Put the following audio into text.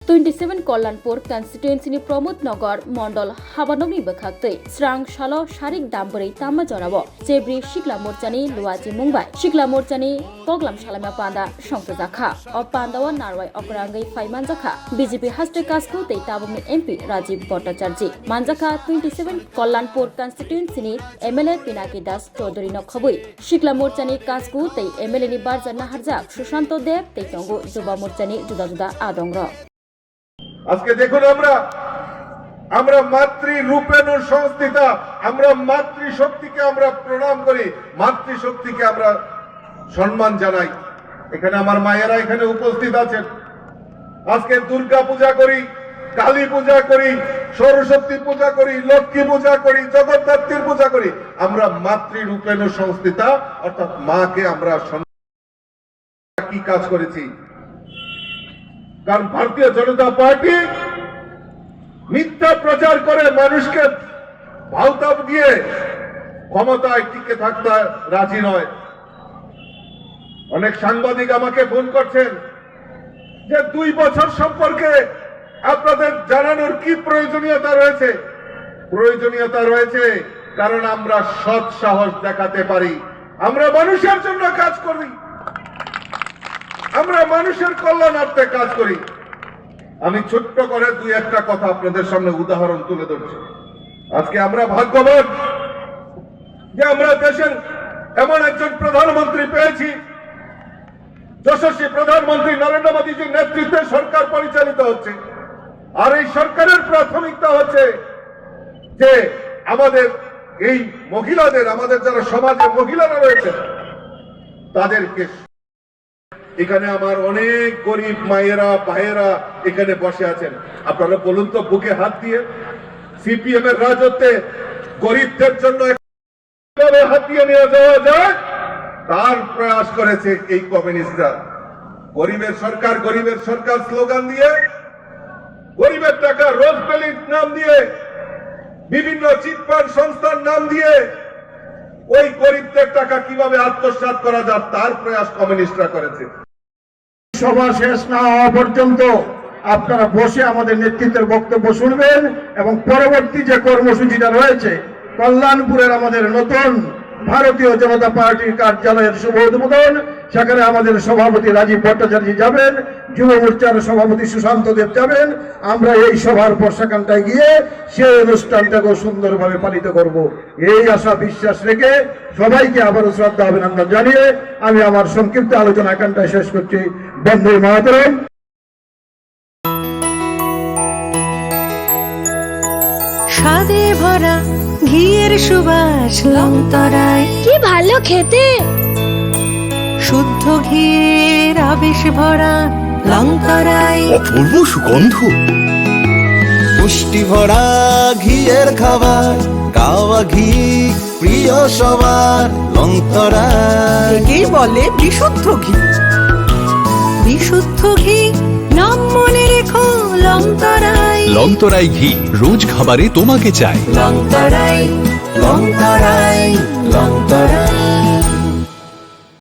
27 कल्याणपुर कन्स्टिट्युएन्सीनि प्रमोदनगर मण्डल हाबानगरनि बोखाक्दै स्रां साल सारिक दामबरै तामा जराबो चेब्रि सिक्ला मोर्चानि लुवाजि मुंबाय सिक्ला मोर्चानि पगलाम सालामा पान्दा संस जाखा अ पान्दावा नारवाय अकरांगै फाइमान जाखा बीजेपी हास्टे कास्कु तै ताबुंनि एमपी राजीव भट्टाचार्य मानजाखा 27 कल्याणपुर कन्स्टिट्युएन्सीनि एमएलए पिनाकी दास चौधरी नखबै सिक्ला मोर्चानि कास्कु तै एमएलए नि बारजा नाहारजाक सुशांत देव तै तंगु जुबा मोर्चानि जुदा जुदा आदंग्र আজকে দেখুন আমরা মাতৃ রূপেণ সংস্থিতা আমরা মাতৃশক্তিকে আমরা প্রণাম করি মাতৃশক্তিকে আমরা সম্মান জানাই এখানে আমার মায়েরা এখানে উপস্থিত আছেন আজকে দুর্গা পূজা করি কালী পূজা করি সরস্বতী পূজা করি লক্ষ্মী পূজা করি জগদ্ধাত্রীর পূজা করি আমরা মাতৃ রূপেণ সংস্থিতা অর্থাৎ মাকে আমরা কি কাজ করেছি কারণ ভারতীয় জনতা পার্টি মিথ্যা প্রচার করে মানুষকে ভাওতা দিয়ে ক্ষমতায় টিকে থাকতে রাজি নয় অনেক সাংবাদিক আমাকে ফোন করছেন যে 2 বছর সম্পর্কে আপনাদের জানানোর কি প্রয়োজনীয়তা রয়েছে কারণ আমরা সৎ সাহস দেখাতে পারি আমরা মানুষের জন্য কাজ করি আমরা মানুষের কল্যাণার্থে কাজ করি আমি ছোট্ট করে দুই একটা কথা আপনাদের সামনে উদাহরণ তুলে ধরছি আজকে আমরা ভাগ্যবান যে আমরা দেশের এমন একজন প্রধানমন্ত্রী পেয়েছি যশস্বী প্রধানমন্ত্রী নরেন্দ্র মোদীজির নেতৃত্বে সরকার পরিচালিত হচ্ছে আর এই সরকারের প্রাথমিকতা হচ্ছে যে আমাদের এই মহিলাদের আমাদের যারা সমাজে মহিলারা রয়েছে তাদেরকে এখানে আমার অনেক গরিব মায়েরা ভাইয়েরা এখানে বসে আছেন আপনারা বলুন তো বুকে হাত দিয়ে সিপিএম এর রাজত্বে গরিবদের জন্য হাত দিয়ে নিয়ে যাওয়া যায় তার প্রয়াস করেছে এই কমিউনিস্টরা গরিবের সরকার স্লোগান দিয়ে গরিবের টাকা রোজ ভ্যালির নাম দিয়ে বিভিন্ন চিটফান্ড সংস্থার নাম দিয়ে ওই গরিবদের টাকা কিভাবে আত্মসাৎ করা যায় তার প্রয়াস কমিউনিস্টরা করেছে সভা শেষ না হওয়া পর্যন্ত আপনারা বসে আমাদের নেতৃত্বের বক্তব্য শুনবেন এবং পরবর্তী যে কর্মসূচিটা রয়েছে কল্যাণপুরের আমাদের নতুন ভারতীয় জনতা পার্টির কার্যালয়ের শুভ উদ্বোধন সেখানে আমাদের সভাপতি রাজীব ভট্টাচার্য যাবেন যুব মোর্চার সভাপতি সুশান্ত দেব যাবেন আমরা এই সভার পর সেখানটায় গিয়ে সেই অনুষ্ঠানটাকে সুন্দরভাবে পালিত করব এই আশা বিশ্বাস রেখে সবাইকে আবারও শ্রদ্ধা অভিনন্দন জানিয়ে আমি আমার সংক্ষিপ্ত আলোচনা এখানটায় শেষ করছি বন্দে মাতরম স্বাদে ভরা ঘিয়ের সুবাস লংতরায় কি ভালো খেতে শুদ্ধ ঘিয়ের আবেশ ভরা লংতরায় অপূর্ব সুগন্ধ পুষ্টি ভরা ঘিয়ের খাবার গাওয়া ঘি প্রিয় সবার লংতরায় একেই বলে বিশুদ্ধ ঘি বিশুদ্ধ ঘি নাম মনে রেখো লংতরায় লংতরাই ঘি রোজ খাবারে তোমাকে চাই লংতরায় লংতরায় লংতরায়